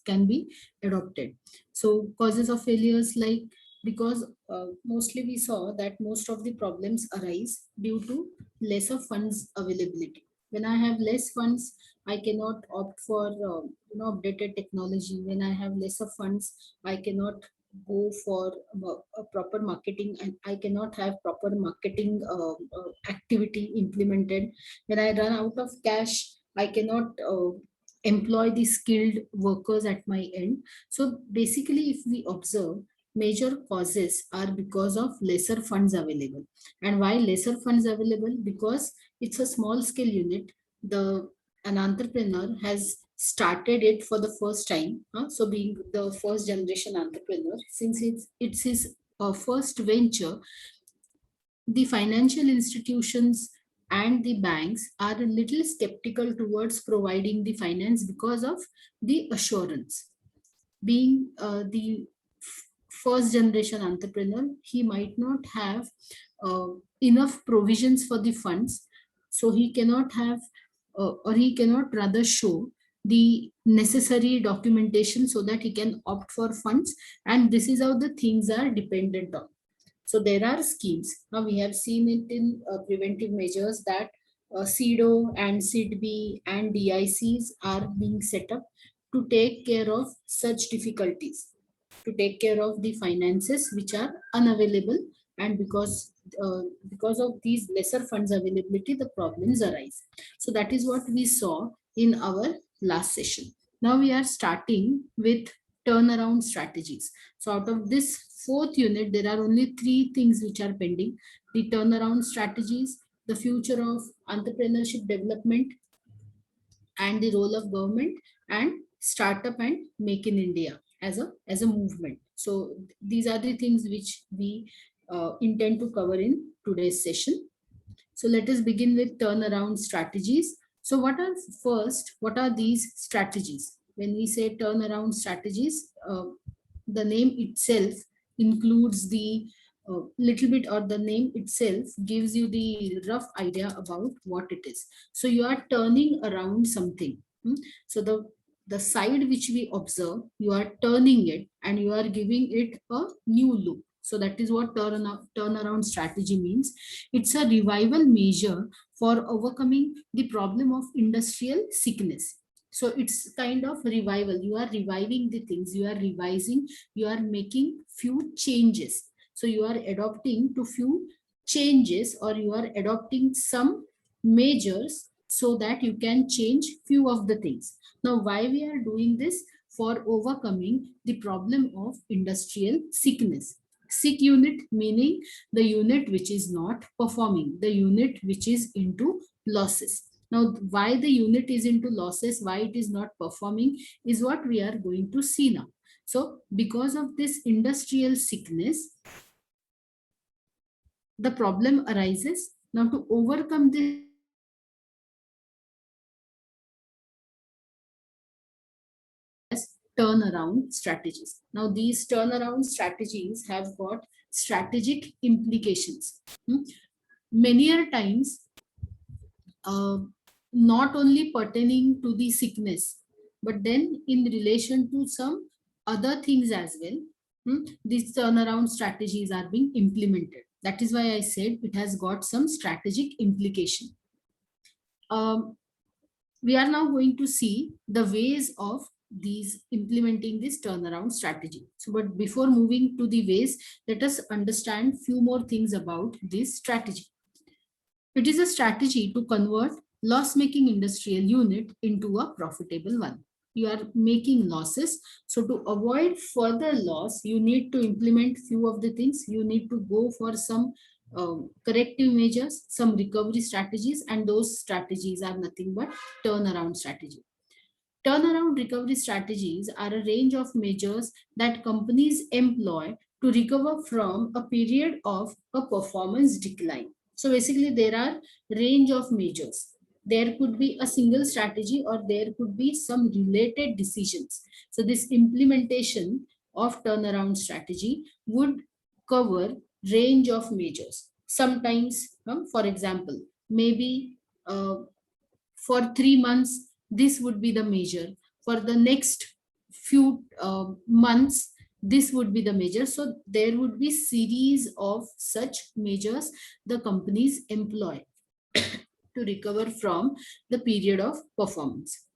can be adopted. So causes of failures, like, because mostly we saw that most of the problems arise due to lesser funds availability. When I have less funds, I cannot opt for updated technology. When I have lesser funds, I cannot go for a proper marketing, and I cannot have proper marketing activity implemented. When I run out of cash, I cannot employ the skilled workers at my end. So basically, if we observe, major causes are because of lesser funds available. And why lesser funds available? Because it's a small scale unit. The An entrepreneur has started it for the first time. So being the first generation entrepreneur, since it's his first venture, the financial institutions and the banks are a little skeptical towards providing the finance because of the assurance. Being the first generation entrepreneur, he might not have uh, enough provisions for the funds, so he cannot have or he cannot rather show the necessary documentation so that he can opt for funds. And this is how the things are dependent on. So there are schemes. Now we have seen it in preventive measures that CEDO and SIDB and DICs are being set up to take care of such difficulties, to take care of the finances which are unavailable. And because of these lesser funds availability, the problems arise. So that is what we saw in our last session. Now we are starting with turnaround strategies. So out of this fourth unit, there are only three things which are pending: the turnaround strategies, the future of entrepreneurship development, and the role of government, and startup and make in India as a movement. So these are the things which we intend to cover in today's session. So let us begin with turnaround strategies. So what are these strategies? When we say turnaround strategies, the name itself includes the little bit, or the name itself gives you the rough idea about what it is. So you are turning around something. So the side which we observe, you are turning it and you are giving it a new look. So that is what turnaround strategy means. It's a revival measure for overcoming the problem of industrial sickness. So it's kind of revival. You are reviving the things, you are revising, you are making few changes. So you are adopting to few changes, or you are adopting some measures so that you can change few of the things. Now, why we are doing this? For overcoming the problem of industrial sickness. Sick unit meaning the unit which is not performing, the unit which is into losses. Now, why the unit is into losses, why it is not performing, is what we are going to see now. So because of this industrial sickness, the problem arises. Now, to overcome this turnaround strategies. Now, these turnaround strategies have got strategic implications. Many a times, not only pertaining to the sickness, but then in relation to some other things as well, these turnaround strategies are being implemented. That is why I said it has got some strategic implication. Um, we are now going to see the ways of these implementing this turnaround strategy. So, but before moving to the ways, let us understand few more things about this strategy. It is a strategy to convert loss-making industrial unit into a profitable one. You are making losses. So to avoid further loss, you need to implement few of the things. You need to go for some corrective measures, some recovery strategies, and those strategies are nothing but turnaround strategy. Turnaround recovery strategies are a range of measures that companies employ to recover from a period of a performance decline. So basically, there are range of measures. There could be a single strategy, or there could be some related decisions. So this implementation of turnaround strategy would cover range of measures. Sometimes, for example, maybe for 3 months, this would be the measure. For the next few months, this would be the measure. So there would be series of such measures the companies employ to recover from the period of performance.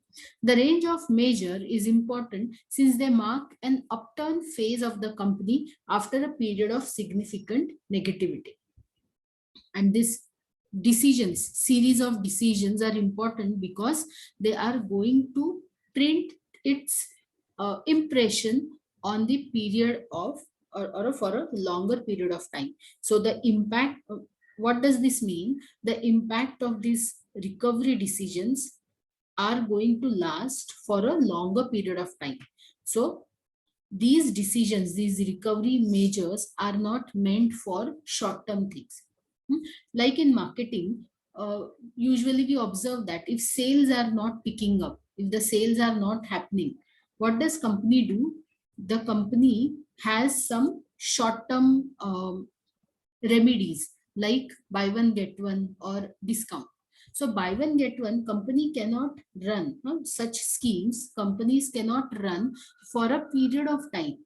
The range of measure is important since they mark an upturn phase of the company after a period of significant negativity. And this decisions, series of decisions are important because they are going to print its impression on the period of, or for a longer period of time. So the impact, what does this mean? The impact of these recovery decisions are going to last for a longer period of time. So these decisions, these recovery measures are not meant for short term things. Hmm. Like in marketing, usually we observe that if sales are not picking up, if the sales are not happening, what does company do? The company has some short term remedies like buy one get one or discount. So buy one get one, company cannot run such schemes. Companies cannot run for a period of time.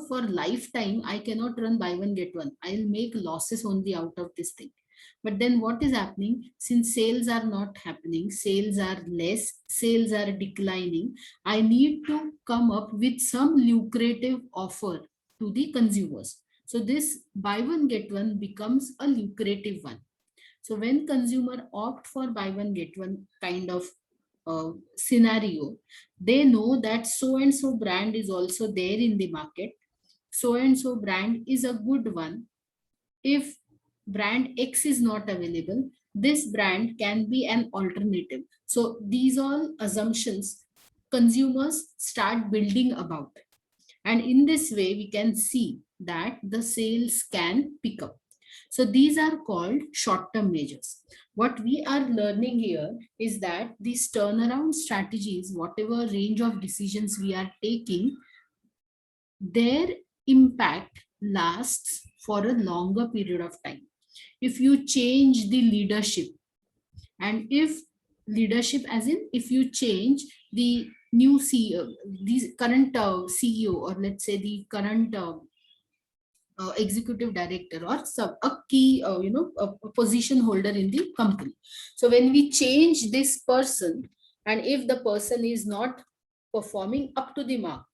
For lifetime, I cannot run buy one get one. I'll make losses only out of this thing. But then what is happening? Since sales are not happening, sales are less, sales are declining, I need to come up with some lucrative offer to the consumers. So this buy one get one becomes a lucrative one. So when consumer opt for buy one get one kind of scenario, they know that so and so brand is also there in the market. So and so brand is a good one. If brand X is not available, this brand can be an alternative. So these all assumptions consumers start building about. And in this way, we can see that the sales can pick up. So these are called short-term measures. What we are learning here is that these turnaround strategies, whatever range of decisions we are taking, their impact lasts for a longer period of time. If you change the leadership, and if leadership as in if you change the new CEO, the current CEO, or let's say the current executive director, or a key a position holder in the company. So when we change this person, and if the person is not performing up to the mark,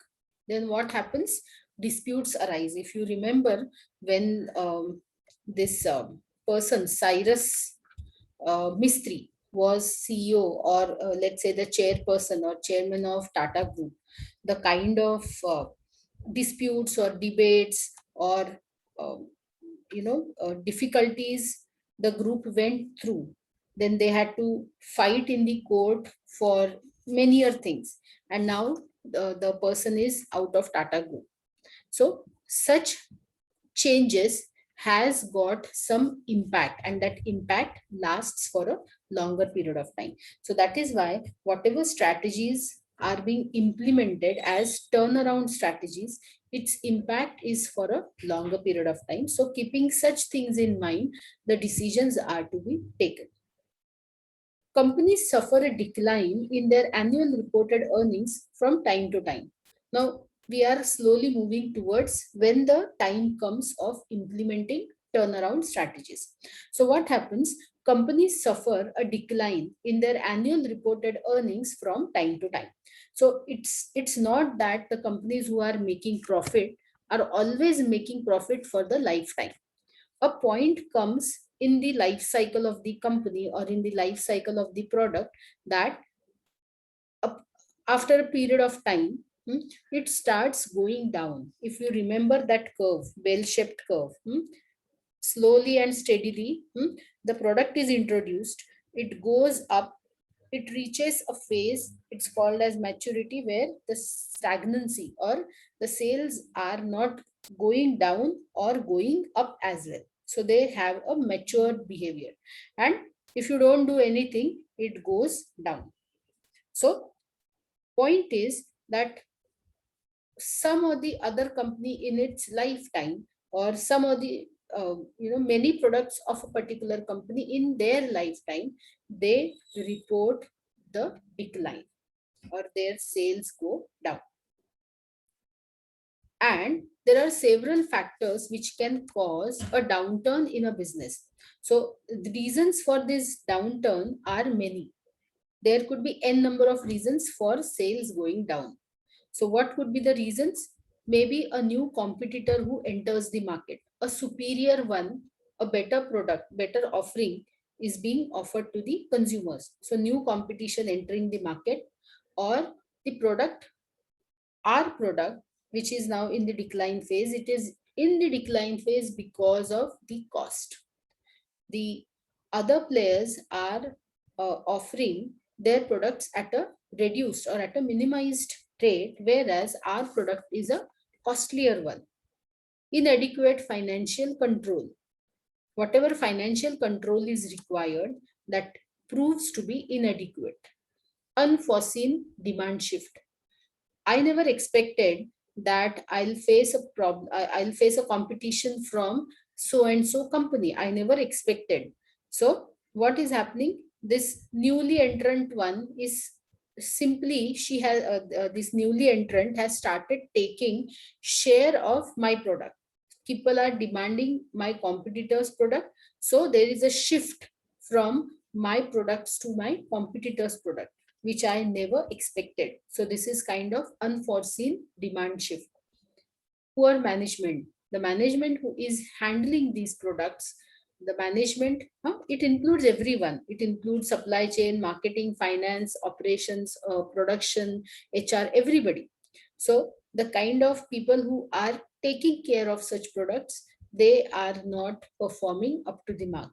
then what happens? Disputes arise. If you remember, when this person Cyrus Mistry was CEO, or let's say the chairperson or chairman of Tata Group, the kind of disputes or debates or difficulties the group went through, then they had to fight in the court for many other things, and now the person is out of Tata Group. So such changes has got some impact, and that impact lasts for a longer period of time. So that is why whatever strategies are being implemented as turnaround strategies, its impact is for a longer period of time. So keeping such things in mind, the decisions are to be taken. Companies suffer a decline in their annual reported earnings from time to time. Now, we are slowly moving towards when the time comes of implementing turnaround strategies. So, what happens? Companies suffer a decline in their annual reported earnings from time to time. So, it's not that the companies who are making profit are always making profit for the lifetime. A point comes in the life cycle of the company or in the life cycle of the product that after a period of time, it starts going down. If you remember that curve, bell-shaped curve, slowly and steadily, the product is introduced, it goes up, it reaches a phase, it's called as maturity, where the stagnancy or the sales are not going down or going up as well. So they have a matured behavior. And if you don't do anything, it goes down. So point is that some of the other company in its lifetime, or some of the many products of a particular company in their lifetime, they report the decline or their sales go down. And there are several factors which can cause a downturn in a business. So the reasons for this downturn are many. There could be n number of reasons for sales going down. So what could be the reasons? Maybe a new competitor who enters the market, a superior one, a better product, better offering is being offered to the consumers. So new competition entering the market, or the product, our product, which is now in the decline phase. It is in the decline phase because of the cost. The other players are offering their products at a reduced or at a minimized rate, whereas our product is a costlier one. Inadequate financial control. Whatever financial control is required, that proves to be inadequate. Unforeseen demand shift. I never expected that I'll face a problem. I'll face a competition from so and so company. I never expected. So what is happening? This newly entrant one is simply, she has this newly entrant has started taking share of my product. People are demanding my competitors' product, so there is a shift from my products to my competitors' product, which I never expected. So this is kind of unforeseen demand shift. Poor management. The management who is handling these products, the management, it includes everyone. It includes supply chain, marketing, finance, operations, production, HR, everybody. So the kind of people who are taking care of such products, they are not performing up to the mark.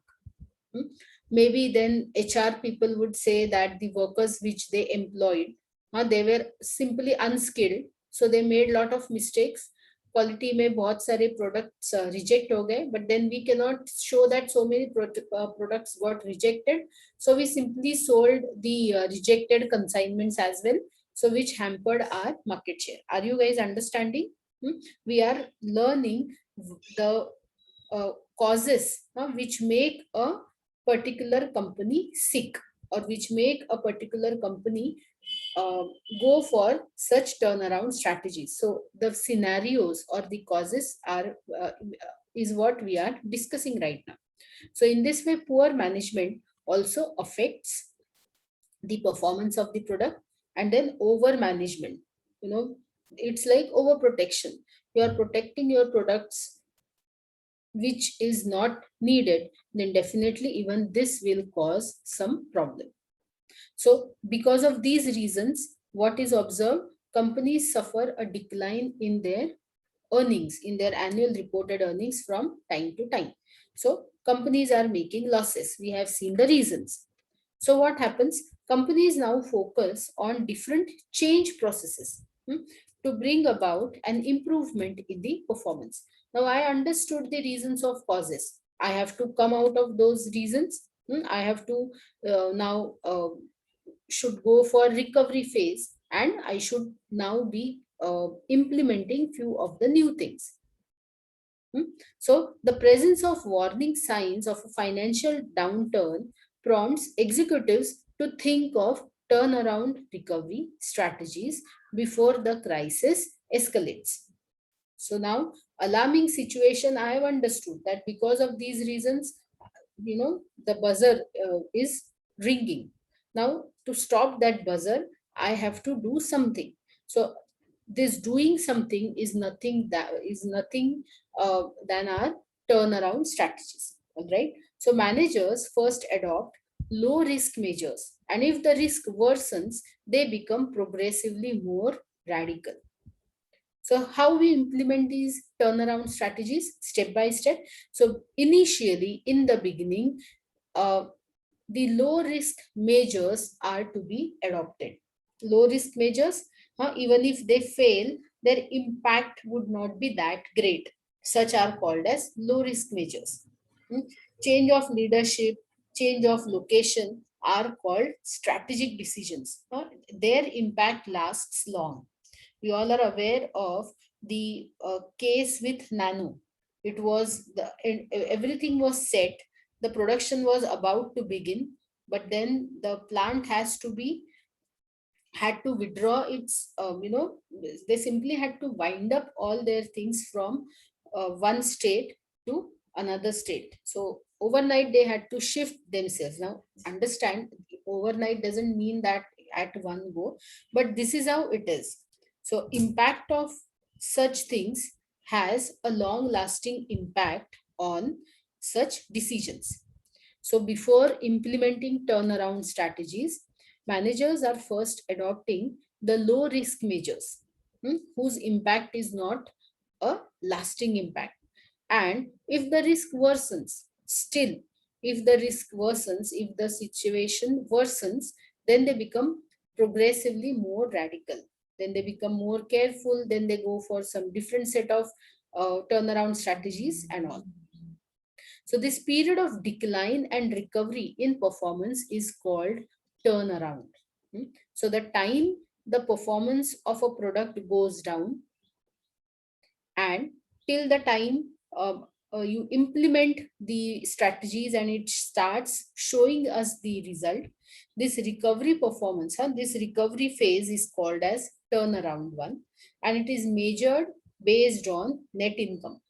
Hmm? Maybe then HR people would say that the workers which they employed, they were simply unskilled, so they made a lot of mistakes. Quality में बहुत सारे products reject हो गए, but then we cannot show that so many products got rejected, so we simply sold the rejected consignments as well, so which hampered our market share. Are you guys understanding? We are learning the causes which make a particular company sick, or which make a particular company uh, go for such turnaround strategies. So the scenarios or the causes are is what we are discussing right now. So in this way, poor management also affects the performance of the product. And then over management, it's like over protection. You are protecting your products which is not needed, then definitely even this will cause some problem. So because of these reasons, what is observed? Companies suffer a decline in their earnings, in their annual reported earnings from time to time. So companies are making losses. We have seen the reasons. So what happens? Companies now focus on different change processes to bring about an improvement in the performance. Now I understood the reasons of causes. I have to come out of those reasons. I have to now should go for recovery phase, and I should now be implementing few of the new things. So the presence of warning signs of a financial downturn prompts executives to think of turnaround recovery strategies before the crisis escalates. So now, alarming situation, I have understood that because of these reasons, the buzzer is ringing. Now, to stop that buzzer, I have to do something. So this doing something is nothing than our turnaround strategies. All right. So managers first adopt low risk measures, and if the risk worsens, they become progressively more radical. So how we implement these turnaround strategies step by step? So initially, in the beginning, uh, the low risk measures are to be adopted. Low risk measures, even if they fail, their impact would not be that great. Such are called as low risk measures. Change of leadership, change of location are called strategic decisions. Their impact lasts long. We all are aware of the case with Nano. It was everything was set, the production was about to begin, but then the plant has to be had to withdraw its, they simply had to wind up all their things from one state to another state. So overnight they had to shift themselves. Now understand, overnight doesn't mean that at one go, but this is how it is. So impact of such things has a long lasting impact on such decisions. So before implementing turnaround strategies, managers are first adopting the low risk measures, whose impact is not a lasting impact. And if the risk worsens, still, if the risk worsens, if the situation worsens, then they become progressively more radical. Then they become more careful, then they go for some different set of turnaround strategies and all. So this period of decline and recovery in performance is called turnaround. So the time the performance of a product goes down and till the time you implement the strategies and it starts showing us the result, this recovery performance, this recovery phase is called as turnaround one, and it is measured based on net income.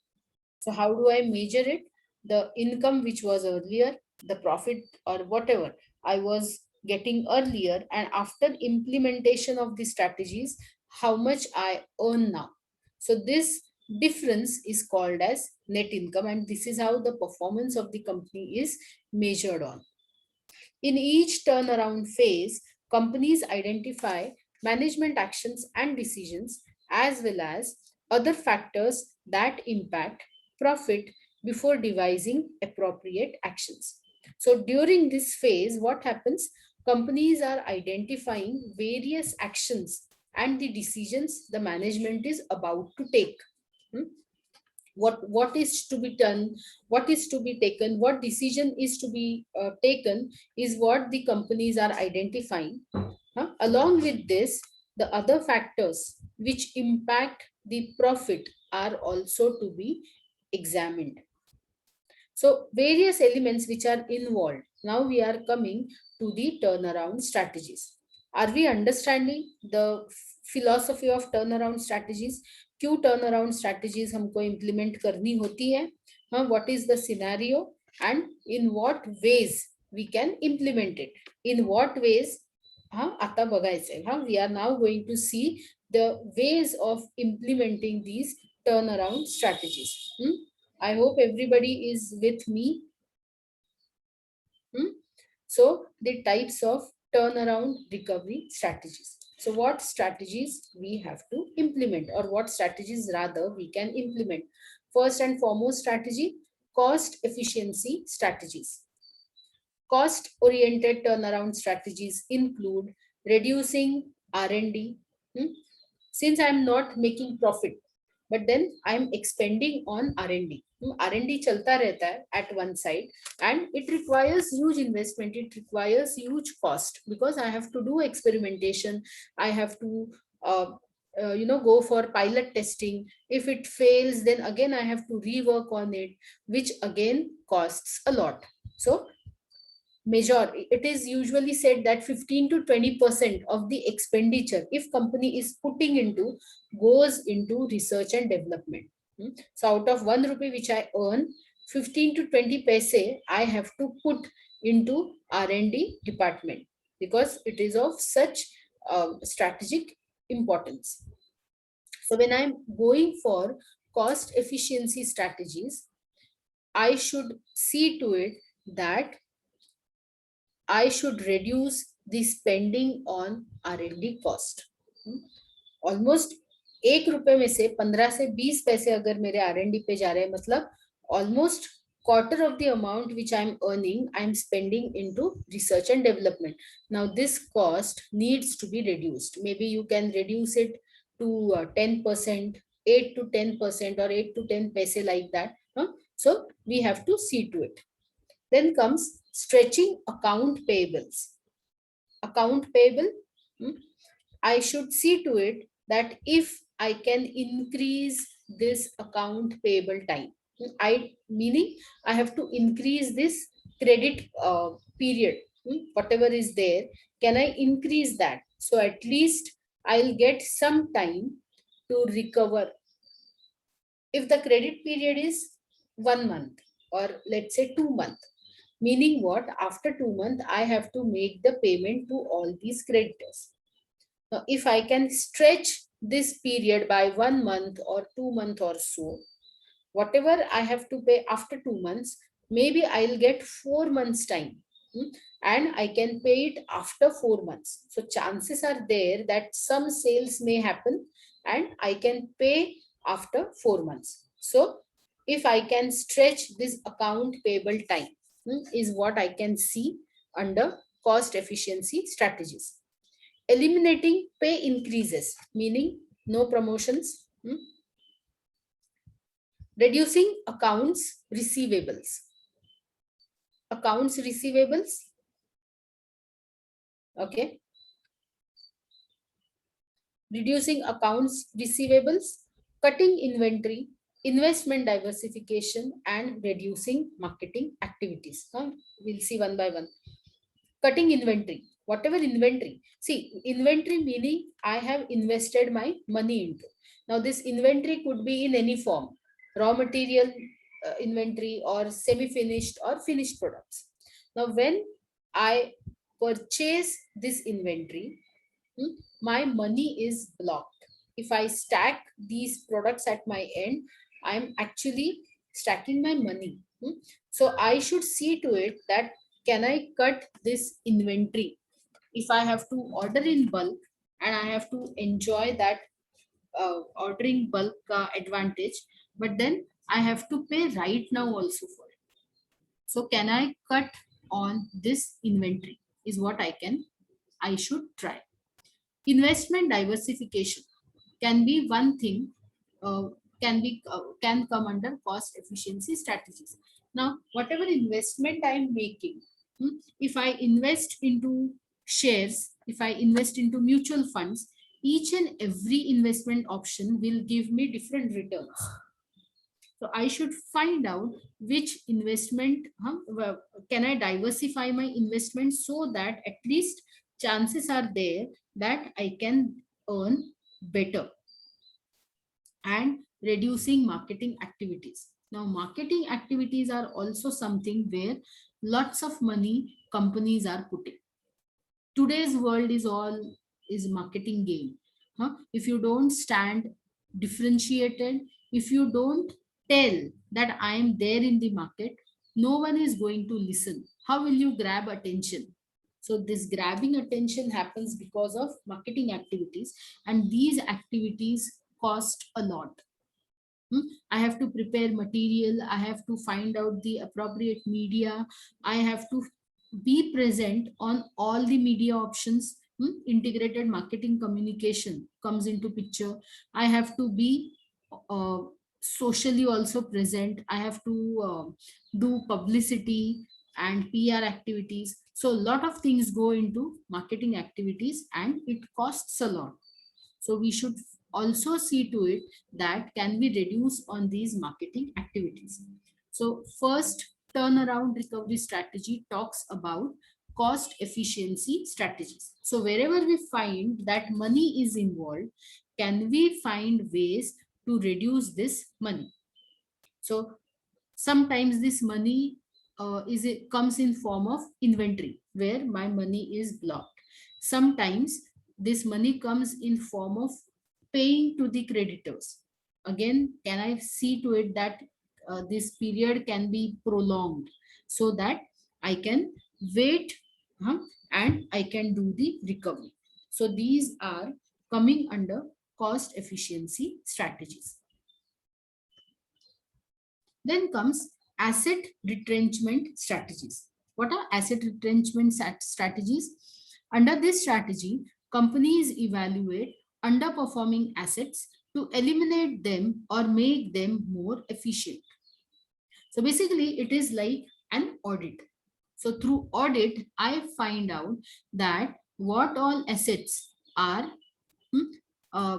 So how do I measure it? The income which was earlier, the profit or whatever I was getting earlier, and after implementation of the strategies, how much I earn now. So this difference is called as net income, and this is how the performance of the company is measured on. In each turnaround phase, companies identify management actions and decisions as well as other factors that impact profit before devising appropriate actions. So during this phase, what happens? Companies are identifying various actions and the decisions the management is about to take. Hmm? What is to be done, what is to be taken, what decision is to be taken is what the companies are identifying. Along with this, the other factors which impact the profit are also to be examined. So various elements which are involved. Now we are coming to the turnaround strategies. Are we understanding the philosophy of turnaround strategies? क्यों turnaround strategies हमको implement करनी होती है? What is the scenario and in what ways we can implement it? In what ways? आता बघायचंय. We are now going to see the ways of implementing these turnaround strategies. I hope everybody is with me. So the types of turnaround recovery strategies. So what strategies we have to implement, or what strategies rather we can implement? First and foremost strategy, cost efficiency strategies. Cost oriented turnaround strategies include reducing R&D. Since I'm not making profit, but then I'm expending on R&D. R&D chalta rehta hai at one side, and it requires huge investment, it requires huge cost, because I have to do experimentation, I have to go for pilot testing. If it fails, then again I have to rework on it, which again costs a lot. So it is usually said that 15 to 20% of the expenditure, if company is putting into, goes into research and development. So out of 1 rupee which I earn, 15 to 20 paise I have to put into R&D department, because it is of such strategic importance. So when I'm going for cost efficiency strategies, I should see to it that I should reduce the spending on R&D cost. Almost 1 रुपए में से 15 से 20 पैसे अगर मेरे R&D पे जा रहे हैं, मतलब almost quarter of the amount which I'm earning, I'm spending into research and development. Now this cost needs to be reduced. Maybe you can reduce it to 10%, 8 to 10%, or 8 to 10 paise like that. So we have to see to it. Then comes stretching account payables. Account payable, I should see to it that if I can increase this account payable time, meaning I have to increase this credit period, whatever is there, can I increase that? So at least I'll get some time to recover. If the credit period is 1 month, or let's say 2 months, meaning what? After 2 months, I have to make the payment to all these creditors. Now, if I can stretch this period by 1 month or 2 months or so, whatever I have to pay after 2 months, maybe I'll get 4 months time. And I can pay it after 4 months. So chances are there that some sales may happen and I can pay after 4 months. So if I can stretch this account payable time, is what I can see under cost efficiency strategies. Eliminating pay increases, meaning no promotions. Reducing accounts receivables. Accounts receivables, okay. Reducing accounts receivables, cutting inventory, investment diversification, and reducing marketing activities. We'll see one by one. Cutting inventory, whatever inventory. See, inventory meaning I have invested my money into. Now, this inventory could be in any form, raw material inventory or semi-finished or finished products. Now, when I purchase this inventory, my money is blocked. If I stack these products at my end, I'm actually stacking my money. So I should see to it that can I cut this inventory? If I have to order in bulk and I have to enjoy that ordering bulk advantage, but then I have to pay right now also for it. So can I cut on this inventory is what I should try. Investment diversification can be one thing, uh, can come under cost efficiency strategies. Now whatever investment I am making, if I invest into shares, if I invest into mutual funds, each and every investment option will give me different returns. So I should find out which investment, can I diversify my investment so that at least chances are there that I can earn better. And reducing marketing activities. Now, marketing activities are also something where lots of money companies are putting. Today's world is all is marketing game. If you don't stand differentiated, if you don't tell that I am there in the market, no one is going to listen. How will you grab attention? So this grabbing attention happens because of marketing activities, and these activities cost a lot. I have to prepare material, I have to find out the appropriate media, I have to be present on all the media options. Integrated marketing communication comes into picture. I have to be uh, socially also present. I have to do publicity and PR activities. So a lot of things go into marketing activities and it costs a lot. So we should also see to it that can we reduce on these marketing activities. So first turnaround recovery strategy talks about cost efficiency strategies. So wherever we find that money is involved, can we find ways to reduce this money? So sometimes this money it comes in form of inventory where my money is blocked. Sometimes this money comes in form of paying to the creditors. Again, can I see to it that this period can be prolonged so that I can wait, and I can do the recovery. So these are coming under cost efficiency strategies. Then comes asset retrenchment strategies. What are asset retrenchment strategies? Under this strategy, companies evaluate underperforming assets to eliminate them or make them more efficient. So basically, it is like an audit. So through audit, I find out that what all assets are hmm, uh,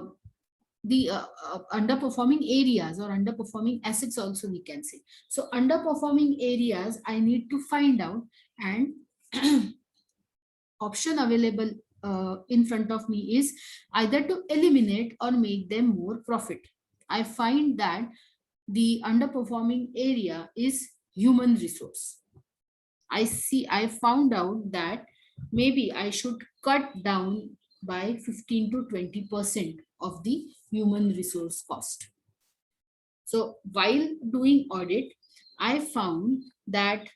the underperforming areas or underperforming assets also we can say. So underperforming areas I need to find out, and option available in front of me is either to eliminate or make them more profit. I find that the underperforming area is human resource. I found out that maybe I should cut down by 15 to 20% of the human resource cost. So while doing audit, I found that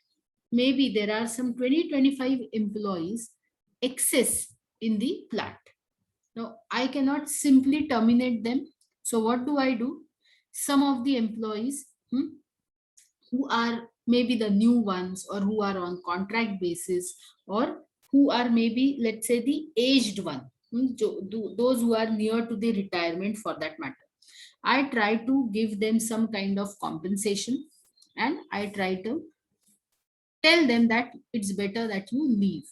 maybe there are some 20-25 employees excess in the plant. Now, I cannot simply terminate them. So what do I do? Some of the employees who are maybe the new ones, or who are on contract basis, or who are maybe, let's say, the aged one, those who are near to the retirement for that matter, I try to give them some kind of compensation, and I try to tell them that it's better that you leave.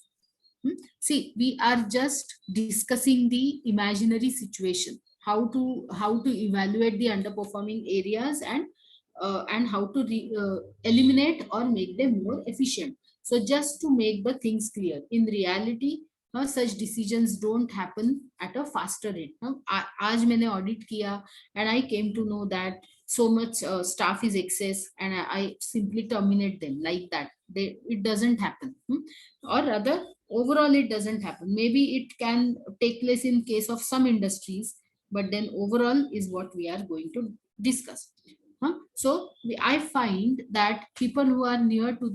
See, we are just discussing the imaginary situation, how to evaluate the underperforming areas, and how to eliminate or make them more efficient. So just to make the things clear, in reality, such decisions don't happen at a faster rate. Now, आज मैंने audit किया and I came to know that so much staff is excess, and I simply terminate them like that. It doesn't happen. Or rather, overall it doesn't happen. Maybe it can take place in case of some industries, but then overall is what we are going to discuss. So I find that people who are near to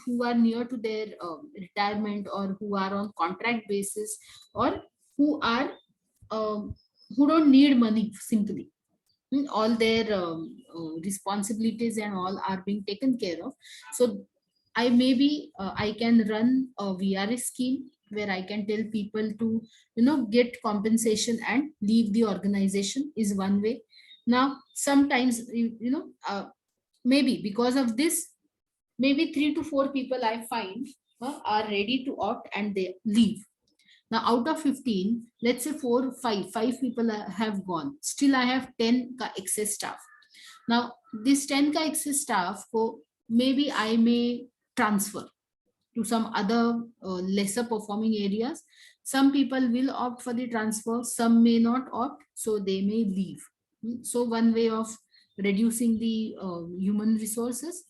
who are near to their retirement, or who are on contract basis, or who are who don't need money simply. All their responsibilities and all are being taken care of. So I can run a VRS scheme where I can tell people to get compensation and leave the organization is one way. Now sometimes maybe because of this, maybe 3 to 4 people I find are ready to opt and they leave. Now, out of 15, let's say five people have gone. Still, I have 10 excess staff. Now, this 10 excess staff, maybe I may transfer to some other lesser performing areas. Some people will opt for the transfer, some may not opt, so they may leave. So, one way of reducing the human resources.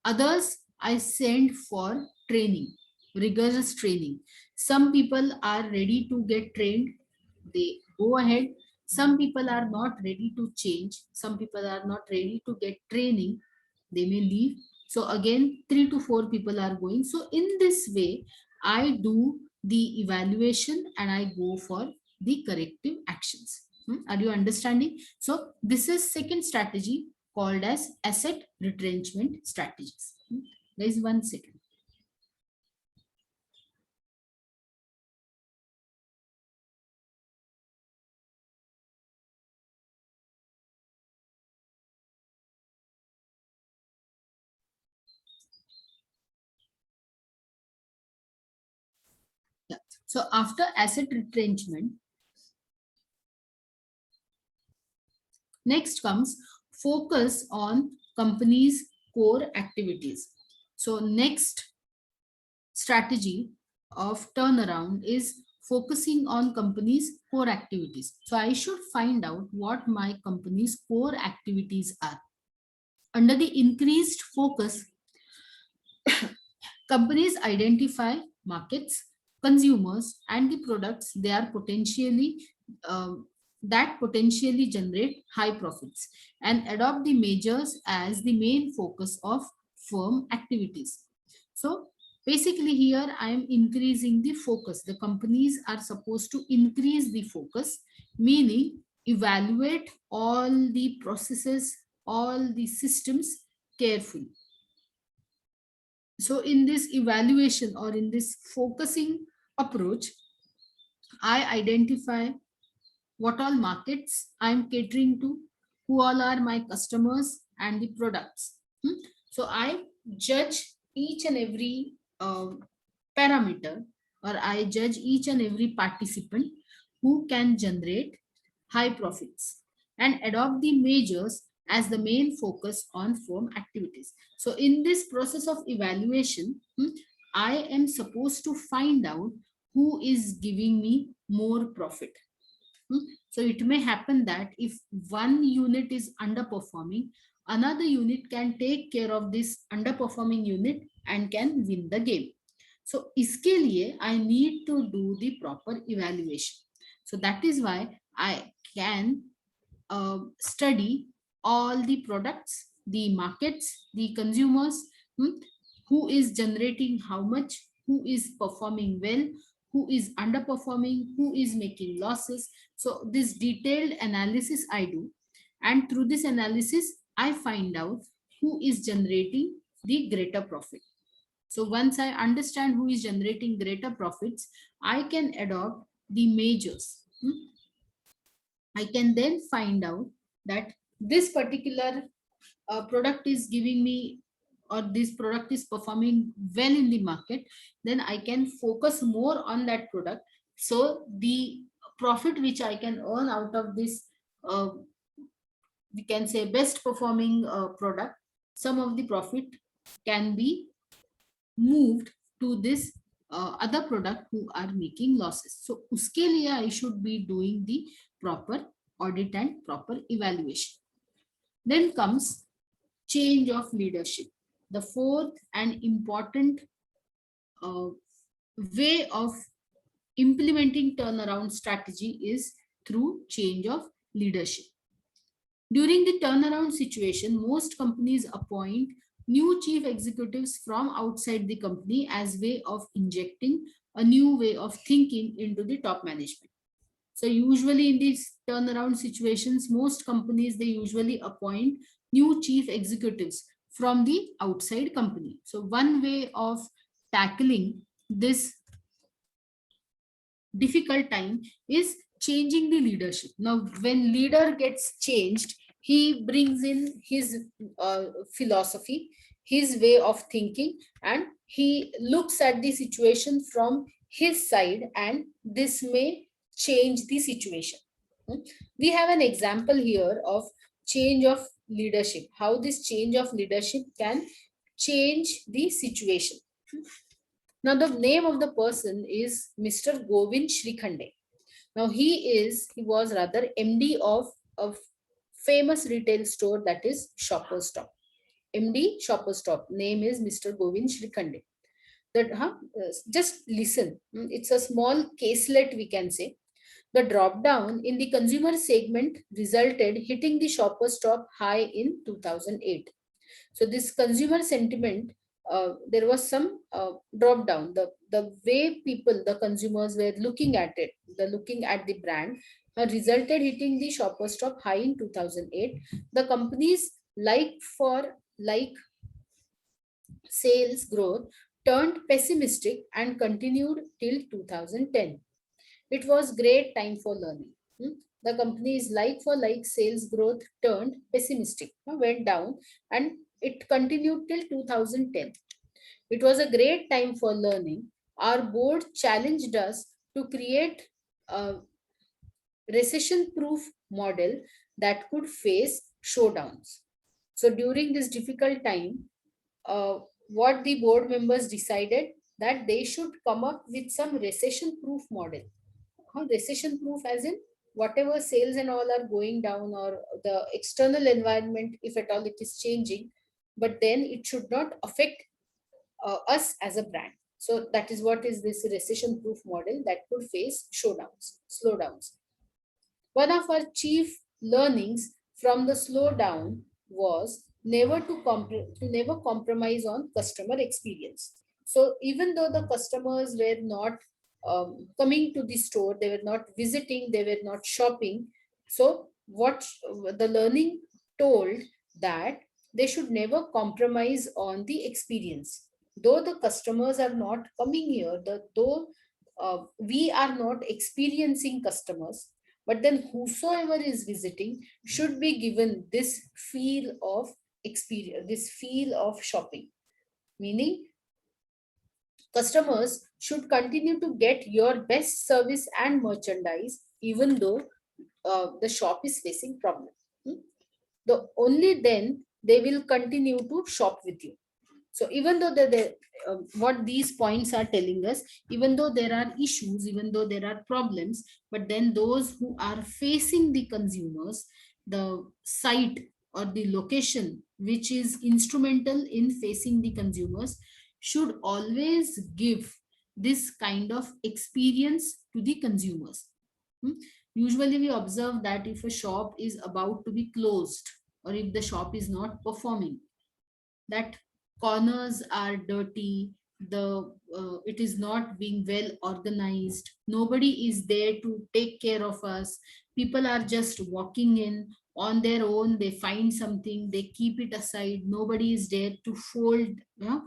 Others I send for training, rigorous training. Some people are ready to get trained, they go ahead. Some people are not ready to change. Some people are not ready to get training, they may leave. So again, 3 to 4 people are going. So in this way, I do the evaluation and I go for the corrective actions. Are you understanding? So this is second strategy called as asset retrenchment strategies. There is 1 second. Yeah. So after asset retrenchment, next comes focus on company's core activities. So next strategy of turnaround is focusing on company's core activities. So I should find out what my company's core activities are. Under the increased focus, companies identify markets, consumers, and the products they are potentially that potentially generate high profits, and adopt the measures as the main focus of firm activities. So basically here I am increasing the focus. The companies are supposed to increase the focus, meaning evaluate all the processes, all the systems carefully. So in this evaluation or in this focusing approach, I identify what all markets I'm catering to, who all are my customers, and the products. So I judge each and every parameter, or I judge each and every participant who can generate high profits, and adopt the measures as the main focus on firm activities. So in this process of evaluation, I am supposed to find out who is giving me more profit. So it may happen that if one unit is underperforming, another unit can take care of this underperforming unit and can win the game. So iske liye I need to do the proper evaluation. So that is why I can study all the products, the markets, the consumers, who is generating how much, who is performing well, who is underperforming, who is making losses. So this detailed analysis I do, and through this analysis, I find out who is generating the greater profit. So once I understand who is generating greater profits, I can adopt the measures. I can then find out that this particular product is giving me, or this product is performing well in the market, then I can focus more on that product. So the profit which I can earn out of this, uh, we can say best performing product, some of the profit can be moved to this other product who are making losses. So uske liye I should be doing the proper audit and proper evaluation. Then comes change of leadership. The fourth and important uh, way of implementing turnaround strategy is through change of leadership. During the turnaround situation, most companies appoint new chief executives from outside the company as way of injecting a new way of thinking into the top management. So usually in these turnaround situations, most companies, they usually appoint new chief executives from the outside company. So one way of tackling this difficult time is changing the leadership. Now, when leader gets changed, he brings in his philosophy, his way of thinking, and he looks at the situation from his side, and this may change the situation. Hmm. We have an example here of change of leadership, how this change of leadership can change the situation. Now, the name of the person is Mr. Govind Shrikhande. Now, he was rather MD of a famous retail store, that is Shoppers Stop. MD Shoppers Stop. Name is Mr. Govind Shrikhande. Just listen. It's a small caselet, we can say. The drop down in the consumer segment resulted hitting the Shoppers Stop high in 2008. So this consumer sentiment, there was some drop down. The way people, the consumers were looking at it, the looking at the brand, resulted hitting the Shoppers Stop high in 2008. The company's like for like sales growth turned pessimistic and continued till 2010. It was great time for learning. The company's like for like sales growth turned pessimistic, went down, and it continued till 2010. It was a great time for learning. Our board challenged us to create a recession proof model that could face showdowns. So during this difficult time, what the board members decided, that they should come up with some recession proof model. Recession proof as in whatever sales and all are going down, or the external environment, if at all it is changing, but then it should not affect us as a brand. So that is what is this recession proof model that could face showdowns, slowdowns. One of our chief learnings from the slowdown was never compromise on customer experience. So even though the customers were not coming to the store, they were not visiting, they were not shopping. So what the learning told, that they should never compromise on the experience. Though the customers are not coming here, though we are not experiencing customers, but then whosoever is visiting should be given this feel of experience, this feel of shopping. Meaning, customers should continue to get your best service and merchandise, even though the shop is facing problem. The only then they will continue to shop with you. So even though what these points are telling us, even though there are issues, even though there are problems, but then those who are facing the consumers, the site or the location which is instrumental in facing the consumers, should always give this kind of experience to the consumers. Hmm? Usually we observe that if a shop is about to be closed, or if the shop is not performing, that corners are dirty, the it is not being well organized, nobody is there to take care of us, people are just walking in on their own, they find something, they keep it aside, nobody is there to fold, you know,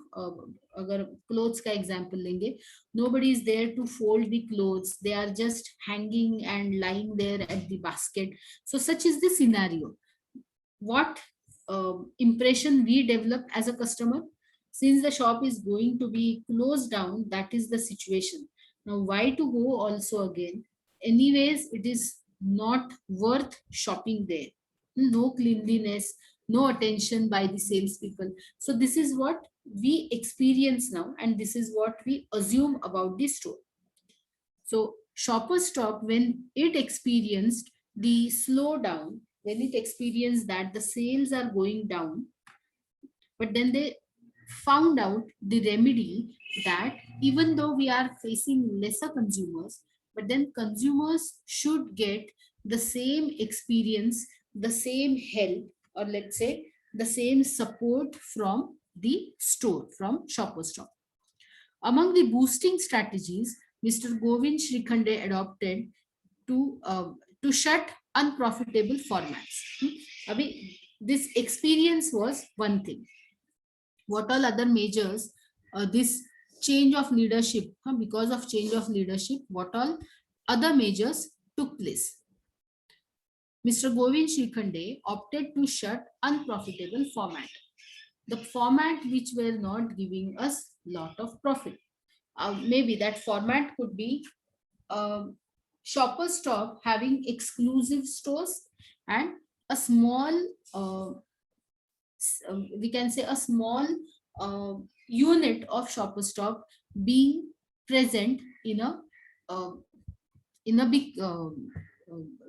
अगर clothes का example लेंगे, nobody is there to fold the clothes, they are just hanging and lying there at the basket. So such is the scenario. What impression we develop as a customer, since the shop is going to be closed down, that is the situation. Now why to go also again, anyways it is not worth shopping there. No cleanliness, no attention by the salespeople. So this is what we experience now, and this is what we assume about the store. So Shoppers Stop, when it experienced the slowdown, when it experienced that the sales are going down, but then they found out the remedy, that even though we are facing lesser consumers, but then consumers should get the same experience, the same help, or let's say the same support from the store, from Shoppers Stop. Among the boosting strategies, Mr. Govind Shrikhande adopted to shut unprofitable formats. This experience was one thing. What all other measures, this change of leadership, because of change of leadership, what all other measures took place? Mr. Govind Shrikhande opted to shut unprofitable format, the format which were not giving us lot of profit. Maybe that format could be Shoppers Stop having exclusive stores, and a small, we can say a small unit of Shoppers Stop being present uh, in a big,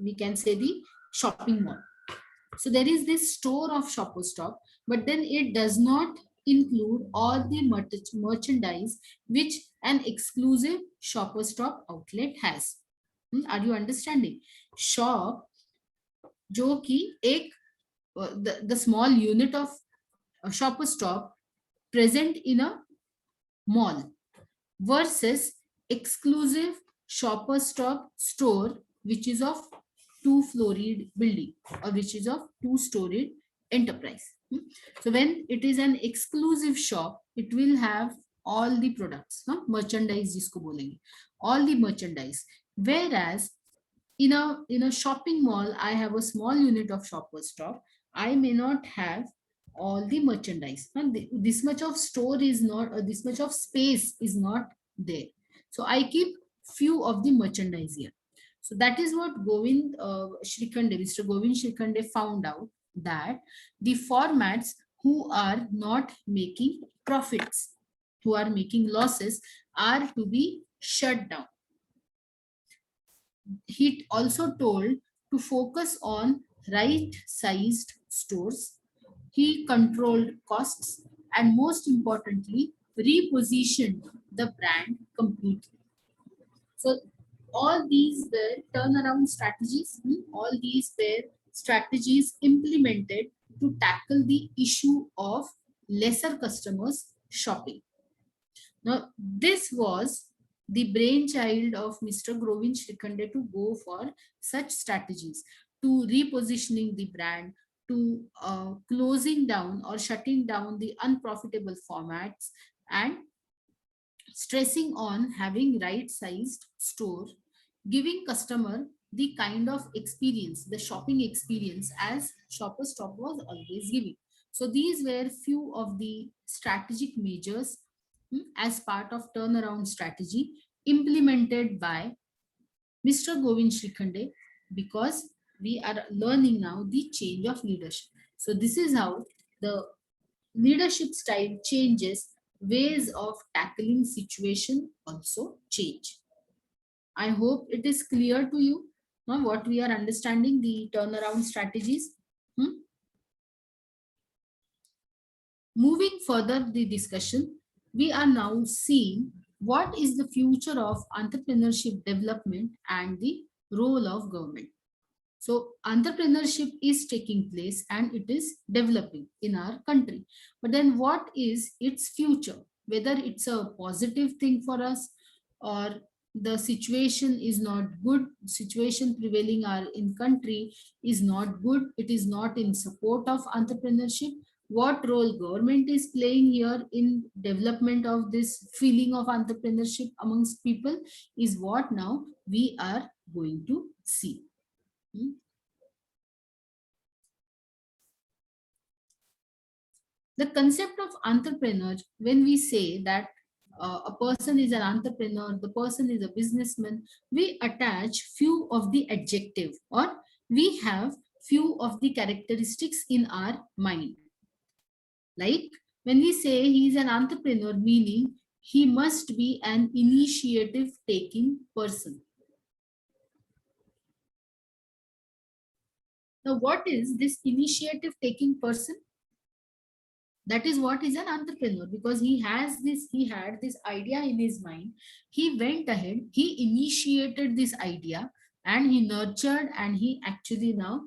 we can say the shopping mall. So there is this store of Shoppers Stop, but then it does not include all the merchandise which an exclusive Shoppers Stop outlet has. Are you understanding? Shop जो कि एक the small unit of Shoppers Stop present in a mall versus exclusive Shoppers Stop store which is of two-storied building, or which is of two-storied enterprise. So when it is an exclusive shop, it will have all the products, merchandise जिसको बोलेंगे, all the merchandise. Whereas in a shopping mall, I have a small unit of Shoppers Stop, I may not have all the merchandise. This much of store is not, this much of space is not there. So I keep few of the merchandise here. So that is what Mr. Govind Shrikhande found out, that the formats who are not making profits, who are making losses, are to be shut down. He also told to focus on right sized stores. He controlled costs and, most importantly, repositioned the brand completely. So all these were turnaround strategies. All these were strategies implemented to tackle the issue of lesser customers shopping. Now, this was the brainchild of Mr. Govind Shrikhande to go for such strategies, to repositioning the brand, to closing down or shutting down the unprofitable formats, and stressing on having right sized store, giving customer the kind of experience, the shopping experience as Shoppers Stop was always giving. So these were few of the strategic measures as part of turnaround strategy implemented by Mr. Govind Shrikhande, because we are learning now the change of leadership. So this is how the leadership style changes, ways of tackling situation also change. I hope it is clear to you now what we are understanding the turnaround strategies. Hmm? Moving further the discussion, we are now seeing what is the future of entrepreneurship development and the role of government. So entrepreneurship is taking place and it is developing in our country. But then what is its future? Whether it's a positive thing for us or the situation is not good, situation prevailing our in country is not good, it is not in support of entrepreneurship. What role government is playing here in development of this feeling of entrepreneurship amongst people is what now we are going to see. Hmm? The concept of entrepreneur, when we say that a person is an entrepreneur, the person is a businessman, we attach few of the adjective or we have few of the characteristics in our mind. Like when we say he is an entrepreneur, meaning he must be an initiative taking person. Now what is this initiative taking person? That is what is an entrepreneur, because he had this idea in his mind, he went ahead, he initiated this idea and he nurtured and he actually now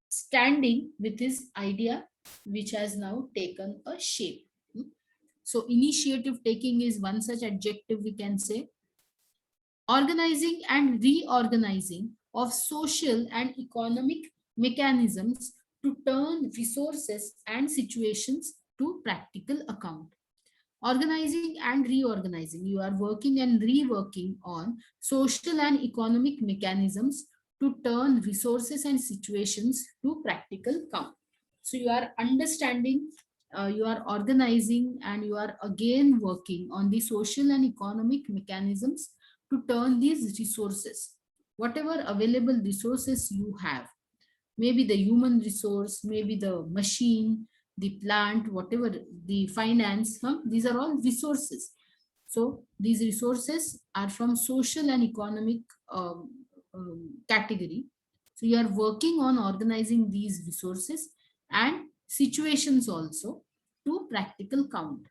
standing with his idea which has now taken a shape. So initiative taking is one such adjective we can say. Organizing and reorganizing of social and economic mechanisms to turn resources and situations to practical account. Organizing and reorganizing, you are working and reworking on social and economic mechanisms to turn resources and situations to practical count. So you are understanding, you are organizing and you are again working on the social and economic mechanisms to turn these resources, whatever available resources you have, maybe the human resource, maybe the machine, the plant, whatever, the finance, these are all resources. So these resources are from social and economic category. So you are working on organizing these resources and situations also to practical count.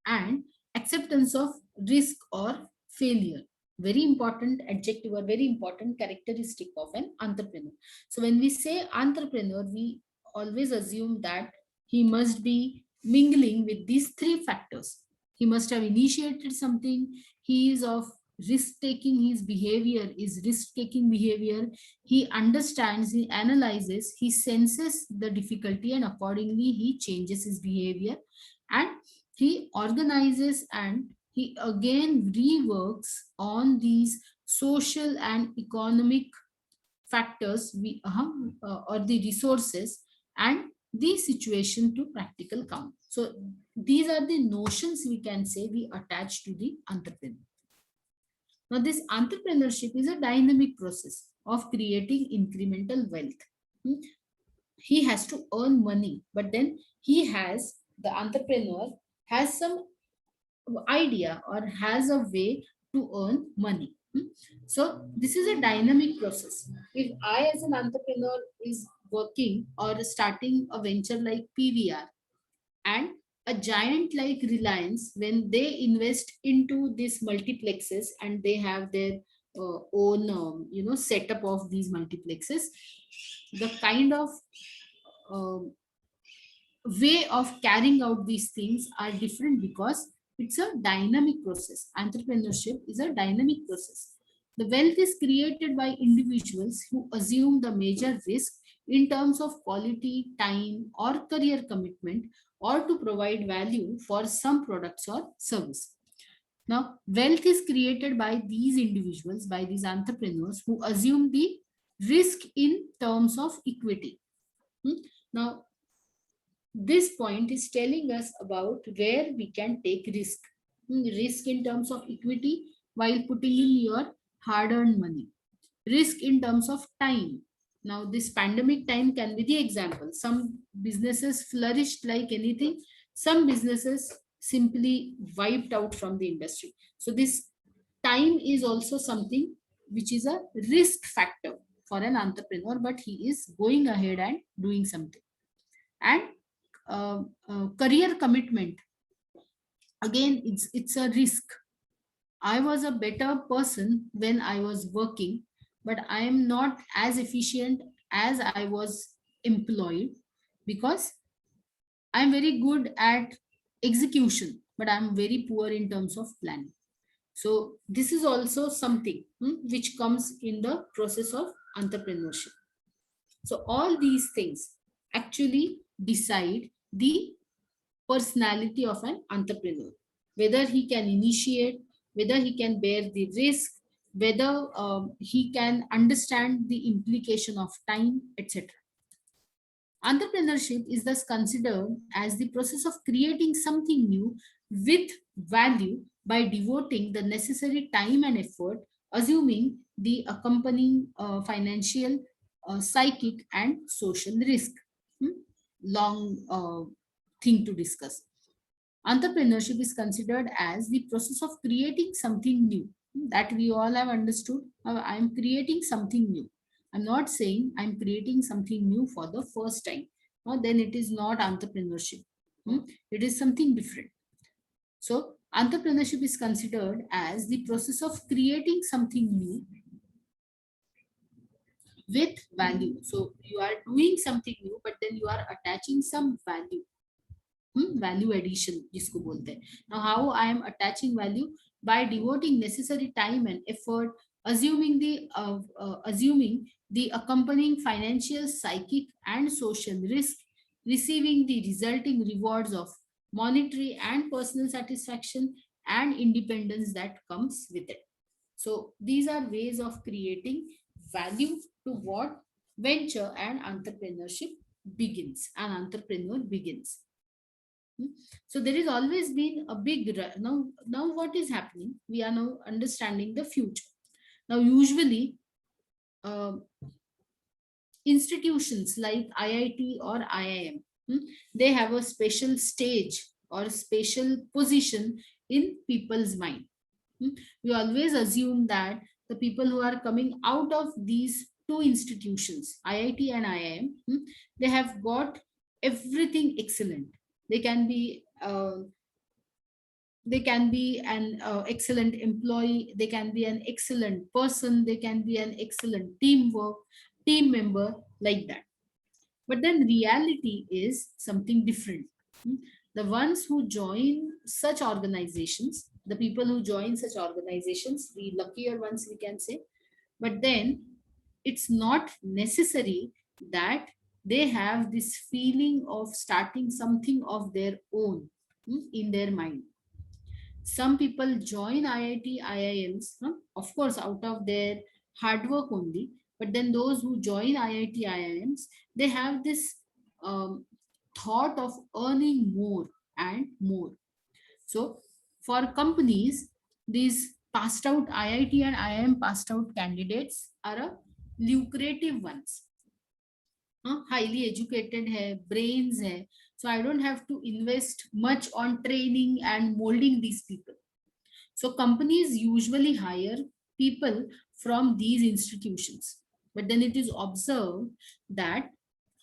And acceptance of risk or failure, very important adjective or very important characteristic of an entrepreneur. So when we say entrepreneur, we always assume that he must be mingling with these three factors. He must have initiated something, he is of risk taking, his behavior is risk taking behavior, he understands, he analyzes, he senses the difficulty and accordingly he changes his behavior, and he organizes and he again reworks on these social and economic factors or the resources and the situation to practical count. So these are the notions we can say we attach to the entrepreneur. Now this entrepreneurship is a dynamic process of creating incremental wealth. Hmm? He has to earn money, but then the entrepreneur has some idea or has a way to earn money. So this is a dynamic process. If I as an entrepreneur is working or starting a venture like PVR, and a giant like Reliance, when they invest into these multiplexes and they have their own setup of these multiplexes, the kind of um way of carrying out these things are different because it's a dynamic process. Entrepreneurship is a dynamic process. The wealth is created by individuals who assume the major risk in terms of quality, time, or career commitment, or to provide value for some products or service. Now, wealth is created by these individuals, by these entrepreneurs who assume the risk in terms of equity. Now, this point is telling us about where we can take risk. Risk in terms of equity while putting in your hard earned money. Risk in terms of time. Now this pandemic time can be the example. Some businesses flourished like anything, some businesses simply wiped out from the industry. So this time is also something which is a risk factor for an entrepreneur, but he is going ahead and doing something. And career commitment, again, it's a risk. I was a better person when I was working, but I am not as efficient as I was employed, because I'm very good at execution, but I'm very poor in terms of planning. So this is also something which comes in the process of entrepreneurship. So all these things actually decide the personality of an entrepreneur, whether he can initiate, whether he can bear the risk, whether he can understand the implication of time, etc. Entrepreneurship is thus considered as the process of creating something new with value by devoting the necessary time and effort, assuming the accompanying financial, psychic, and social risk. Hmm? Long thing to discuss. Entrepreneurship is considered as the process of creating something new, that we all have understood. I'm creating something new. I'm not saying I'm creating something new for the first time. Then it is not entrepreneurship. It is something different. So entrepreneurship is considered as the process of creating something new with value. So you are doing something new, but then you are attaching some value. Value addition जिसको बोलते हैं. Now how I am attaching value? By devoting necessary time and effort, assuming the accompanying financial, psychic, and social risk, receiving the resulting rewards of monetary and personal satisfaction and independence that comes with it. So these are ways of creating value to what venture and entrepreneurship begins. An entrepreneur begins. So there is always been a now what is happening? We are now understanding the future. Now usually uh, institutions like IIT or IIM, they have a special stage or special position in people's mind. We always assume that the people who are coming out of these two institutions, IIT and IIM, they have got everything excellent. They can be an excellent employee, they can be an excellent person, they can be an excellent team member, like that. But then reality is something different. The ones who join such organizations, the people who join such organizations, the luckier ones, we can say, but then it's not necessary that they have this feeling of starting something of their own in their mind. Some people join IIT, IIMs, of course, out of their hard work only. But then those who join IIT, IIMs, they have this um, thought of earning more and more. So for companies, these passed out IIT and IIM passed out candidates are a lucrative ones. Highly educated hai, brains hai, so I don't have to invest much on training and molding these people. So companies usually hire people from these institutions. But then it is observed that,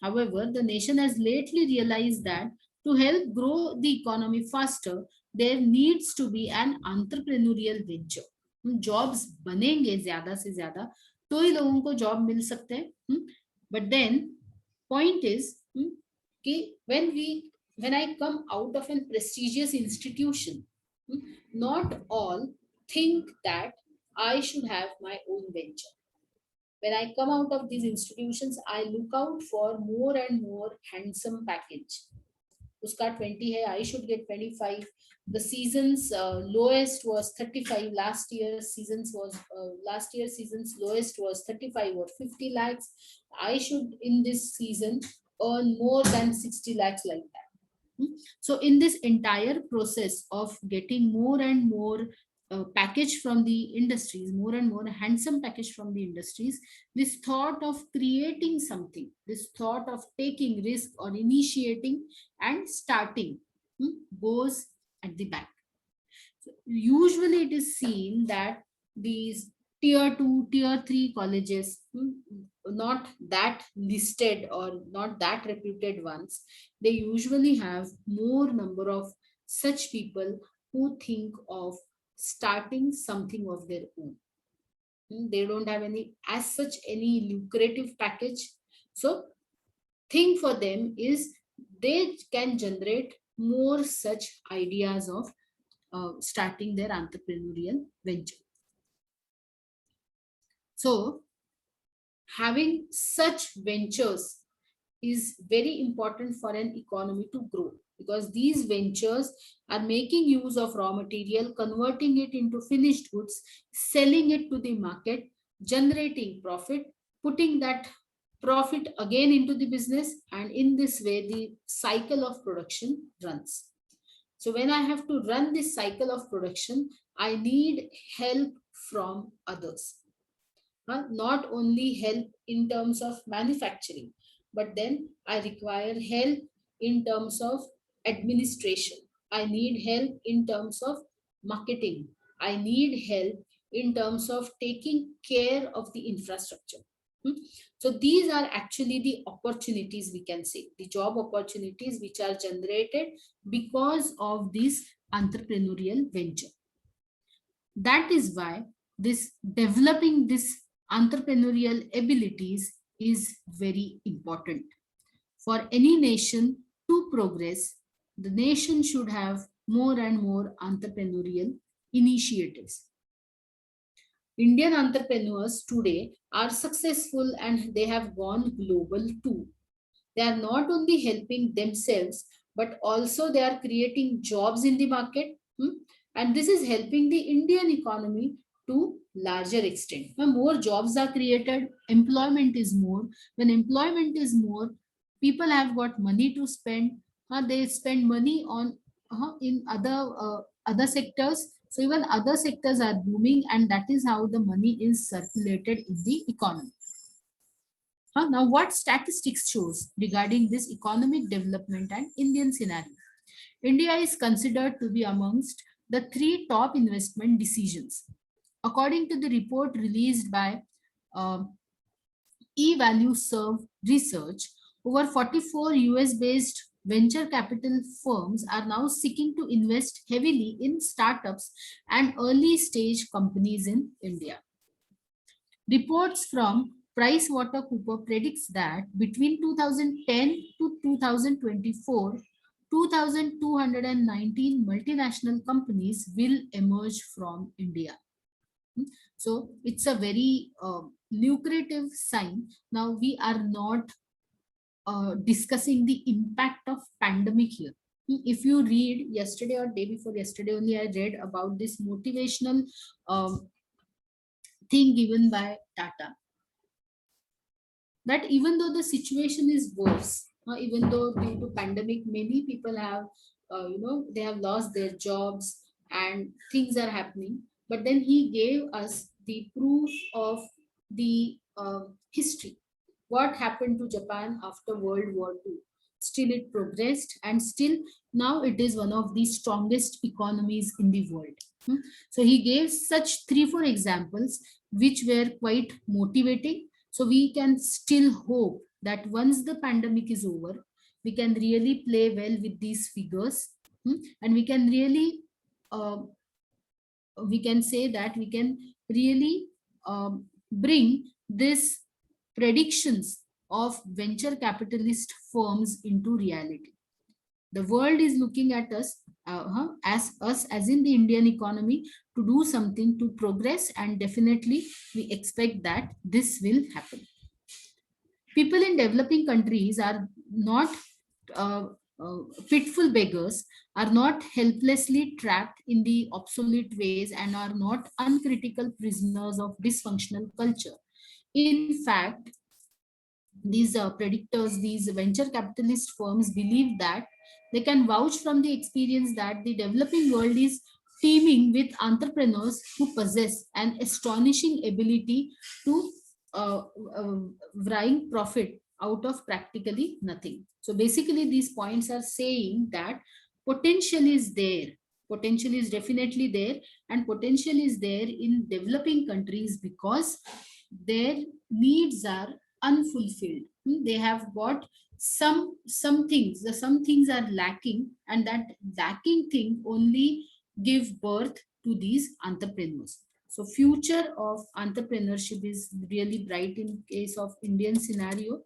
however, the nation has lately realized that to help grow the economy faster, there needs to be an entrepreneurial venture. Jobs बनेंगे ज्यादा से ज्यादा तो ही लोगों को job मिल सकते हैं. But then point is when I come out of a prestigious institution, not all think that I should have my own venture. When I come out of these institutions, I look out for more and more handsome package. Uska 20 hai, I should get 25. The season's lowest was 35. Last year's season's lowest was 35 or 50 lakhs. I should in this season earn more than 60 lakhs, like that. So in this entire process of getting more and more package from the industries, more and more handsome package from the industries, this thought of creating something, this thought of taking risk or initiating and starting goes at the back. Usually it is seen that these tier 2, tier 3 colleges, not that listed or not that reputed ones, they usually have more number of such people who think of starting something of their own. They don't have any as such any lucrative package, so thing for them is they can generate more such ideas of starting their entrepreneurial venture. So, having such ventures is very important for an economy to grow, because these ventures are making use of raw material, converting it into finished goods, selling it to the market, generating profit, putting that profit again into the business, and in this way, the cycle of production runs. So when I have to run this cycle of production, I need help from others. Not only help in terms of manufacturing, but then I require help in terms of administration. I need help in terms of marketing. I need help in terms of taking care of the infrastructure. Hmm. So these are actually the opportunities, we can say, the job opportunities which are generated because of this entrepreneurial venture. That is why this developing this entrepreneurial abilities is very important. For any nation to progress, the nation should have more and more entrepreneurial initiatives. Indian entrepreneurs today are successful and they have gone global too. They are not only helping themselves, but also they are creating jobs in the market. And this is helping the Indian economy to larger extent. When more jobs are created, employment is more. When employment is more, people have got money to spend. They spend money on in other sectors. So even other sectors are booming, and that is how the money is circulated in the economy. Now, what statistics shows regarding this economic development and Indian scenario? India is considered to be amongst the 3 top investment decisions. According to the report released by uh, eValueServe Research, over 44 US-based venture capital firms are now seeking to invest heavily in startups and early stage companies in India. Reports from PricewaterhouseCoopers predicts that between 2010 to 2024, 2,219 multinational companies will emerge from India. So it's a very lucrative sign. Now we are not discussing the impact of pandemic here. If you read yesterday or day before yesterday only, I read about this motivational thing given by Tata, that even though the situation is worse, even though due to pandemic many people have they have lost their jobs and things are happening, but then he gave us the proof of the history, what happened to Japan after World War II. Still it progressed, and still now it is one of the strongest economies in the world. So he gave such 3 4 examples which were quite motivating. So we can still hope that once the pandemic is over, we can really play well with these figures, and we can really, we can say that we can really bring this predictions of venture capitalist firms into reality. The world is looking at us as in the Indian economy to do something to progress, and definitely we expect that this will happen. People in developing countries are not uh, pitful beggars, are not helplessly trapped in the obsolete ways, and are not uncritical prisoners of dysfunctional culture. In fact, these predictors, these venture capitalist firms believe that they can vouch from the experience that the developing world is teaming with entrepreneurs who possess an astonishing ability to uh, uh, wring profit out of practically nothing. So basically, these points are saying that potential is there. Potential is definitely there, and potential is there in developing countries because their needs are unfulfilled. They have got some things. Some things are lacking, and that lacking thing only give birth to these entrepreneurs. So future of entrepreneurship is really bright in case of Indian scenario.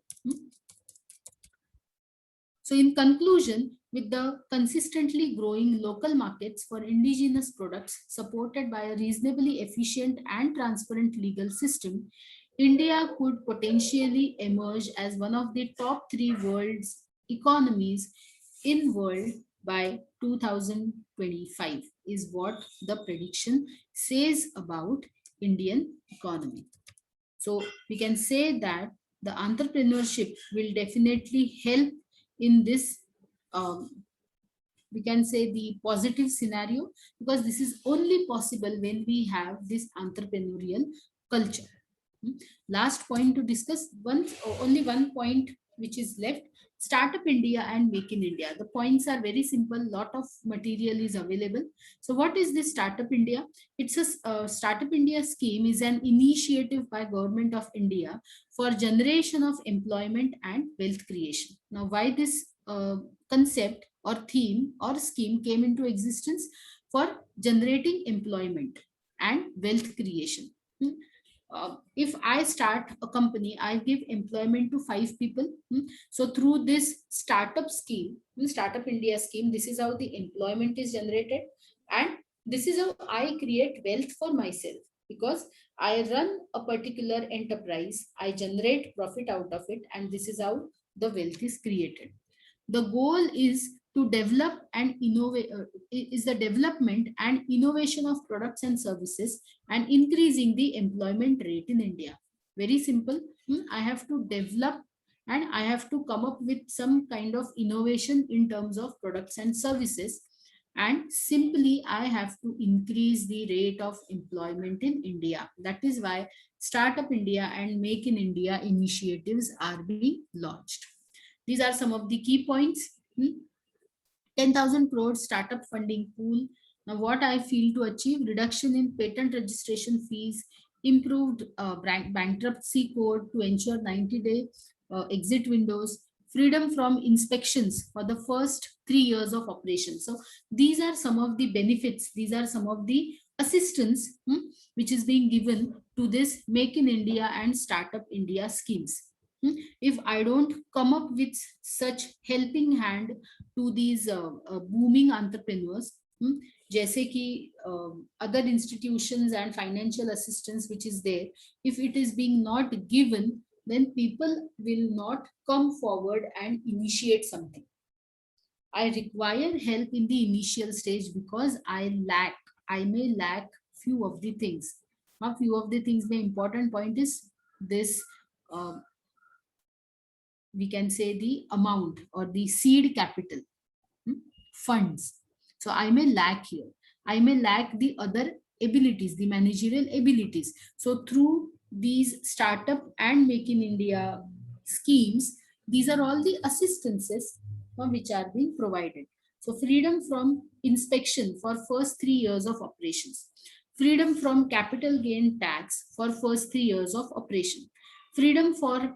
So in conclusion, with the consistently growing local markets for indigenous products supported by a reasonably efficient and transparent legal system, India could potentially emerge as one of the top three world's economies in world by 2025 is what the prediction says about Indian economy. So we can say that the entrepreneurship will definitely help in this, um, we can say the positive scenario, because this is only possible when we have this entrepreneurial culture. Hmm. Last point to discuss, only one point which is left: Startup India and Make in India. The points are very simple, lot of material is available. So what is this Startup India? It's a Startup India scheme is an initiative by Government of India for generation of employment and wealth creation. Now why this concept or theme or scheme came into existence? For generating employment and wealth creation. Hmm. If I start a company, I give employment to 5 people. So through this startup scheme, Startup India scheme, this is how the employment is generated, and this is how I create wealth for myself, because I run a particular enterprise, I generate profit out of it, and this is how the wealth is created. The goal is to develop and innovate, is the development and innovation of products and services and increasing the employment rate in India. Very simple. I have to develop and I have to come up with some kind of innovation in terms of products and services, and simply I have to increase the rate of employment in India. That is why Startup India and Make in India initiatives are being launched. These are some of the key points. 10,000 crore startup funding pool. Now, what I feel to achieve: reduction in patent registration fees, improved bankruptcy code to ensure 90-day exit windows, freedom from inspections for the first 3 years of operation. So, these are some of the benefits, these are some of the assistance which is being given to this Make in India and Startup India schemes. If I don't come up with such helping hand to these booming entrepreneurs, जैसे कि other institutions and financial assistance which is there, if it is being not given, then people will not come forward and initiate something. I require help in the initial stage because I may lack few of the things. Now few of the things, the important point is this, uh, we can say the amount or the seed capital, funds. So I may lack here, I may lack the other abilities, the managerial abilities. So through these startup and Make in India schemes, these are all the assistances which are being provided. So freedom from inspection for first 3 years of operations, freedom from capital gain tax for first 3 years of operation, freedom for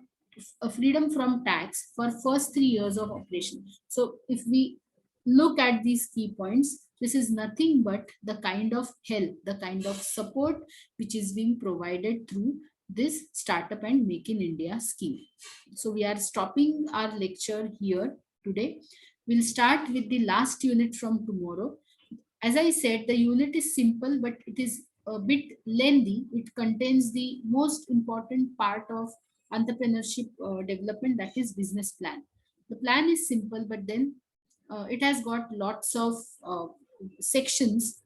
freedom from tax for first 3 years of operation. So if we look at these key points, this is nothing but the kind of help, the kind of support which is being provided through this Startup and Make in India scheme. So we are stopping our lecture here today. We'll start with the last unit from tomorrow. As I said, the unit is simple, but it is a bit lengthy. It contains the most important part of entrepreneurship development, that is business plan. The plan is simple, but then it has got lots of sections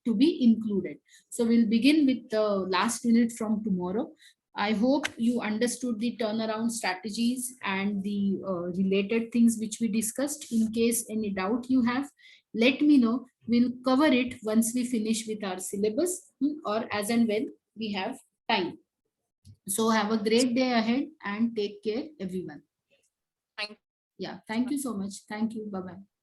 to be included. So we'll begin with the last unit from tomorrow. I hope you understood the turnaround strategies and the related things which we discussed. In case any doubt you have, let me know. We'll cover it once we finish with our syllabus, or as and when we have time. So have a great day ahead and take care, everyone. Thank Yeah, thank you so much. Thank you. Bye bye.